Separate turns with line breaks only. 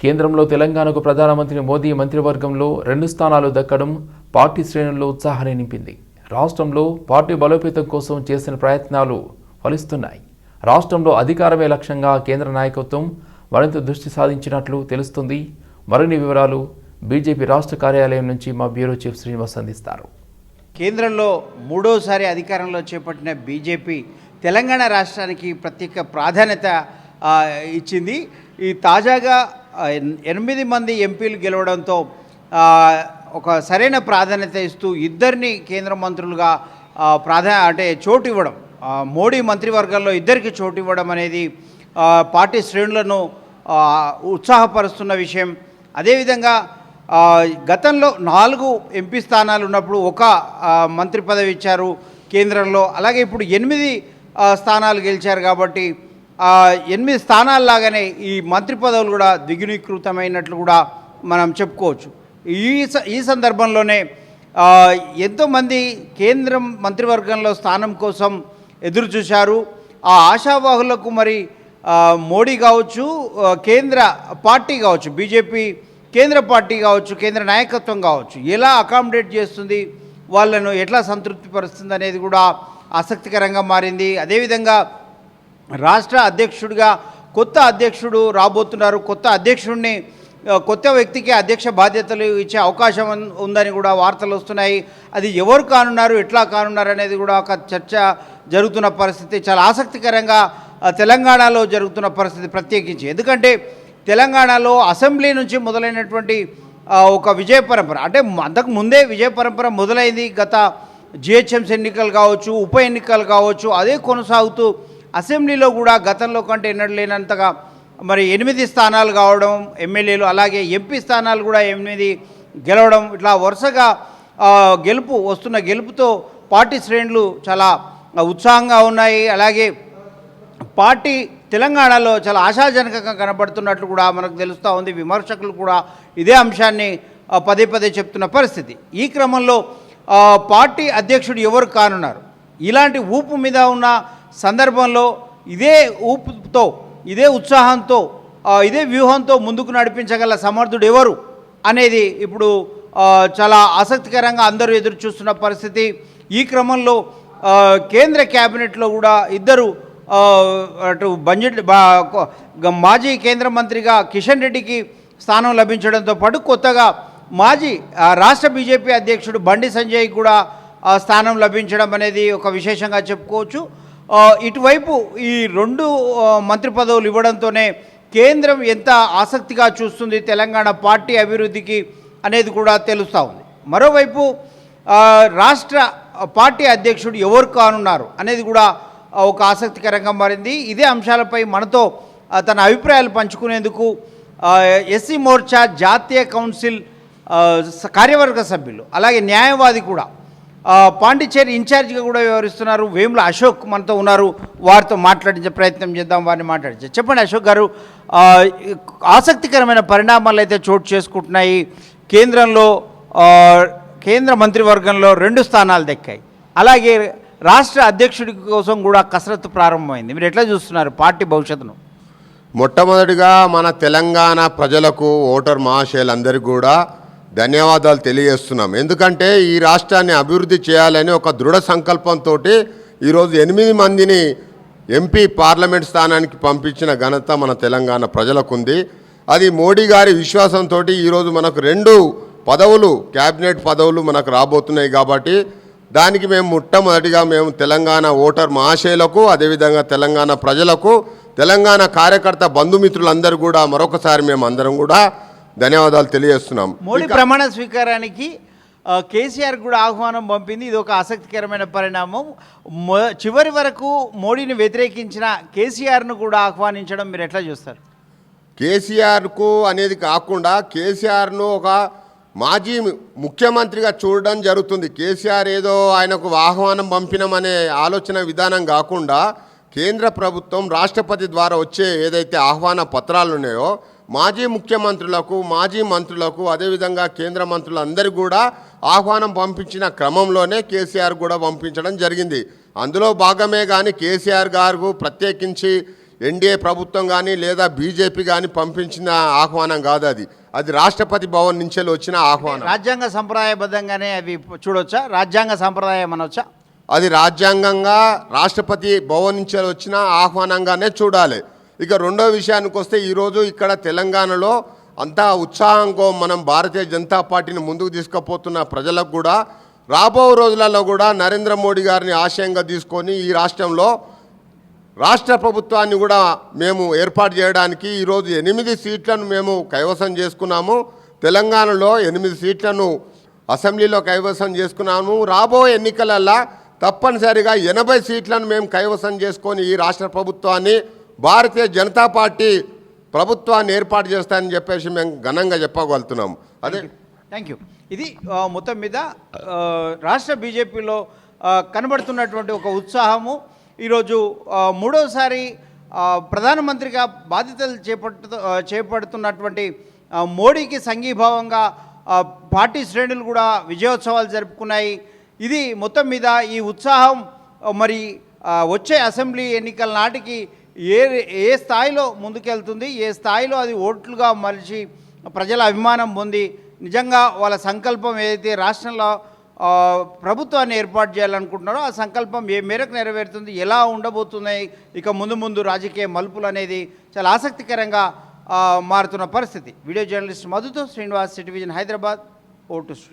కేంద్రంలో తెలంగాణకు ప్రధానమంత్రి మోదీ మంత్రివర్గంలో 2 స్థానాలు దక్కడం పార్టీ శ్రేణుల్లో ఉత్సాహాన్ని నింపింది. రాష్ట్రంలో పార్టీ బలోపేతం కోసం చేసిన ప్రయత్నాలు ఫలిస్తున్నాయి. రాష్ట్రంలో అధికారమే లక్ష్యంగా కేంద్ర నాయకత్వం మరింత దృష్టి సాధించినట్లు తెలుస్తుంది. మరిన్ని వివరాలు బీజేపీ రాష్ట్ర కార్యాలయం నుంచి మా బ్యూరో చీఫ్ శ్రీనివాస్ అందిస్తారు.
కేంద్రంలో మూడోసారి అధికారంలో చేపట్టిన బీజేపీ తెలంగాణ రాష్ట్రానికి ప్రత్యేక ప్రాధాన్యత ఇచ్చింది. ఈ తాజాగా 8 మంది ఎంపీలు గెలవడంతో ఒక సరైన ప్రాధాన్యత ఇస్తూ ఇద్దరిని కేంద్ర మంత్రులుగా చోటు ఇవ్వడం, మోడీ మంత్రివర్గంలో ఇద్దరికి చోటు ఇవ్వడం అనేది పార్టీ శ్రేణులను ఉత్సాహపరుస్తున్న విషయం. అదేవిధంగా గతంలో 4 ఎంపీ స్థానాలు ఉన్నప్పుడు ఒక మంత్రి పదవి ఇచ్చారు కేంద్రంలో. అలాగే ఇప్పుడు 8 స్థానాలు గెలిచారు కాబట్టి 8 స్థానాల్లాగానే ఈ మంత్రి పదవులు కూడా ద్విగుణీకృతమైనట్లు కూడా మనం చెప్పుకోవచ్చు. ఈ సందర్భంలోనే ఎంతోమంది కేంద్రం మంత్రివర్గంలో స్థానం కోసం ఎదురు చూశారు. ఆ ఆశావాహులకు మరి మోడీ కావచ్చు, కేంద్ర పార్టీ కావచ్చు, బీజేపీ కేంద్ర పార్టీ కావచ్చు, కేంద్ర నాయకత్వం కావచ్చు, ఎలా అకామిడేట్ చేస్తుంది, వాళ్ళను ఎట్లా సంతృప్తిపరుస్తుంది అనేది కూడా ఆసక్తికరంగా మారింది. అదేవిధంగా రాష్ట్ర అధ్యక్షుడిగా కొత్త అధ్యక్షుడు రాబోతున్నారు. కొత్త వ్యక్తికి అధ్యక్ష బాధ్యతలు ఇచ్చే అవకాశం ఉందని కూడా వార్తలు వస్తున్నాయి. అది ఎవరు కానున్నారు, ఎట్లా కానున్నారు అనేది కూడా ఒక చర్చ జరుగుతున్న పరిస్థితి. చాలా ఆసక్తికరంగా తెలంగాణలో జరుగుతున్న పరిస్థితి ప్రత్యేకించి. ఎందుకంటే తెలంగాణలో అసెంబ్లీ నుంచి మొదలైనటువంటి ఒక విజయ పరంపర, అంటే అంతకు ముందే విజయ పరంపర మొదలైంది. గత జిహెచ్ఎంసీ ఎన్నికలు కావచ్చు, ఉప ఎన్నికలు కావచ్చు, అదే కొనసాగుతూ అసెంబ్లీలో కూడా గతంలో కంటే ఎన్నడూ లేనంతగా మరి 8 స్థానాలు కావడం ఎమ్మెల్యేలు, అలాగే ఎంపీ స్థానాలు కూడా 8 గెలవడం, ఇట్లా వరుసగా వస్తున్న గెలుపుతో పార్టీ శ్రేణులు చాలా ఉత్సాహంగా ఉన్నాయి. అలాగే పార్టీ తెలంగాణలో చాలా ఆశాజనకంగా కనబడుతున్నట్లు కూడా మనకు తెలుస్తూ ఉంది. విమర్శకులు కూడా ఇదే అంశాన్ని పదే చెప్తున్న పరిస్థితి. ఈ క్రమంలో పార్టీ అధ్యక్షుడు ఎవరు కానున్నారు, ఇలాంటి ఊపు మీద ఉన్న సందర్భంలో ఇదే ఊపుతో, ఇదే ఉత్సాహంతో, ఇదే వ్యూహంతో ముందుకు నడిపించగల సమర్థుడు ఎవరు అనేది ఇప్పుడు చాలా ఆసక్తికరంగా అందరూ ఎదురు చూస్తున్న పరిస్థితి. ఈ క్రమంలో కేంద్ర క్యాబినెట్లో కూడా ఇద్దరు, అటు మాజీ కేంద్ర మంత్రిగా కిషన్ రెడ్డికి స్థానం లభించడంతో పాటు కొత్తగా మాజీ రాష్ట్ర బీజేపీ అధ్యక్షుడు బండి సంజయ్ కూడా స్థానం లభించడం అనేది ఒక విశేషంగా చెప్పుకోవచ్చు. ఇటువైపు ఈ 2 మంత్రి పదవులు ఇవ్వడంతోనే కేంద్రం ఎంత ఆసక్తిగా చూస్తుంది తెలంగాణ పార్టీ అభివృద్ధికి అనేది కూడా తెలుస్తూ ఉంది. మరోవైపు రాష్ట్ర పార్టీ అధ్యక్షుడు ఎవరు కానున్నారు అనేది కూడా ఒక ఆసక్తికరంగా మారింది. ఇదే అంశాలపై మనతో తన అభిప్రాయాలు పంచుకునేందుకు ఎస్సీ మోర్చా జాతీయ కౌన్సిల్ కార్యవర్గ సభ్యులు, అలాగే న్యాయవాది కూడా, పాండిచ్చేరి ఇన్ఛార్జిగా కూడా వ్యవహరిస్తున్నారు వేముల అశోక్ మనతో ఉన్నారు. వారితో మాట్లాడించే ప్రయత్నం చేద్దాం, వారిని మాట్లాడించే. చెప్పండి అశోక్ గారు, ఆసక్తికరమైన పరిణామాలు అయితే చోటు చేసుకుంటున్నాయి. కేంద్రంలో కేంద్ర మంత్రివర్గంలో 2 స్థానాలు దక్కాయి. అలాగే రాష్ట్ర అధ్యక్షుడి కోసం కూడా కసరత్తు ప్రారంభమైంది. మీరు ఎట్లా చూస్తున్నారు పార్టీ భవిష్యత్తును?
మొట్టమొదటిగా మన తెలంగాణ ప్రజలకు, ఓటర్ మహాశయులందరికీ కూడా ధన్యవాదాలు తెలియజేస్తున్నాం. ఎందుకంటే ఈ రాష్ట్రాన్ని అభివృద్ధి చేయాలని ఒక దృఢ సంకల్పంతో ఈరోజు 8 మందిని ఎంపీ పార్లమెంట్ స్థానానికి పంపించిన ఘనత మన తెలంగాణ ప్రజలకు ఉంది. అది మోడీ గారి విశ్వాసంతో ఈరోజు మనకు 2 పదవులు, క్యాబినెట్ పదవులు మనకు రాబోతున్నాయి. కాబట్టి దానికి మొట్టమొదటిగా తెలంగాణ ఓటర్ మహాశయులకు, అదేవిధంగా తెలంగాణ ప్రజలకు, తెలంగాణ కార్యకర్త బంధుమిత్రులందరూ కూడా మరొకసారి అందరం కూడా ధన్యవాదాలు తెలియజేస్తున్నాం.
మోడీ ప్రమాణ స్వీకారానికి కేసీఆర్ కూడా ఆహ్వానం పంపింది. ఇది ఒక ఆసక్తికరమైన పరిణామం. చివరి వరకు మోడీని వ్యతిరేకించిన కేసీఆర్ను కూడా ఆహ్వానించడం మీరు ఎట్లా చూస్తారు?
కేసీఆర్కు అనేది కాకుండా కేసీఆర్ను ఒక మాజీ ముఖ్యమంత్రిగా చూడడం జరుగుతుంది. కేసీఆర్ ఏదో ఆయనకు ఆహ్వానం పంపినమనే ఆలోచన విధానం కాకుండా కేంద్ర ప్రభుత్వం రాష్ట్రపతి ద్వారా వచ్చే ఏదైతే ఆహ్వాన పత్రాలు ఉన్నాయో మాజీ ముఖ్యమంత్రులకు, మాజీ మంత్రులకు, అదేవిధంగా కేంద్ర మంత్రులందరికీ కూడా ఆహ్వానం పంపించిన క్రమంలోనే కేసీఆర్ కూడా పంపించడం జరిగింది. అందులో భాగమే కానీ కేసీఆర్ గారు ప్రత్యేకించి ఎన్డీఏ ప్రభుత్వం కానీ లేదా బీజేపీ కానీ పంపించిన ఆహ్వానం కాదు, అది రాష్ట్రపతి భవన్ నుంచి వచ్చిన ఆహ్వానం.
రాజ్యాంగ సంప్రదాయబద్ధంగానే అవి చూడొచ్చా? రాజ్యాంగ సంప్రదాయం అనొచ్చా?
అది రాజ్యాంగంగా రాష్ట్రపతి భవన్ నుంచి వచ్చిన ఆహ్వానంగానే చూడాలి. ఇక రెండో విషయానికి వస్తే ఈరోజు ఇక్కడ తెలంగాణలో అంతా ఉత్సాహంగా మనం భారతీయ జనతా పార్టీని ముందుకు తీసుకుపోతున్న ప్రజలకు కూడా రాబో రోజులలో కూడా నరేంద్ర మోడీ గారిని ఆశయంగా తీసుకొని ఈ రాష్ట్రంలో రాష్ట్ర ప్రభుత్వాన్ని కూడా మేము ఏర్పాటు చేయడానికి ఈరోజు 8 సీట్లను మేము కైవసం చేసుకున్నాము. తెలంగాణలో 8 సీట్లను అసెంబ్లీలో కైవసం చేసుకున్నాము. రాబో ఎన్నికలల్లో తప్పనిసరిగా 80 సీట్లను మేము కైవసం చేసుకొని ఈ రాష్ట్ర ప్రభుత్వాన్ని భారతీయ జనతా పార్టీ ప్రభుత్వాన్ని ఏర్పాటు చేస్తానని చెప్పేసి మేము ఘనంగా చెప్పగలుగుతున్నాము. అదే
థ్యాంక్ యూ. ఇది మొత్తం మీద రాష్ట్ర బీజేపీలో కనబడుతున్నటువంటి ఒక ఉత్సాహము. ఈరోజు మూడోసారి ప్రధానమంత్రిగా బాధ్యతలు చేపడుతున్నటువంటి మోడీకి సంఘీభావంగా పార్టీ శ్రేణులు కూడా విజయోత్సవాలు జరుపుకున్నాయి. ఇది మొత్తం మీద ఈ ఉత్సాహం మరి వచ్చే అసెంబ్లీ ఎన్నికల నాటికి ఏ స్థాయిలో ముందుకెళ్తుంది, ఏ స్థాయిలో అది ఓట్లుగా మలిచి ప్రజల అభిమానం పొంది నిజంగా వాళ్ళ సంకల్పం ఏదైతే రాష్ట్రంలో ప్రభుత్వాన్ని ఏర్పాటు చేయాలనుకుంటున్నారో ఆ సంకల్పం ఏ మేరకు నెరవేరుతుంది, ఎలా ఉండబోతున్నాయి ఇక ముందు రాజకీయ మలుపులు అనేది చాలా ఆసక్తికరంగా మారుతున్న పరిస్థితి. వీడియో జర్నలిస్ట్ మధుతో Srinivas, city vision, Hyderabad. Vote studio.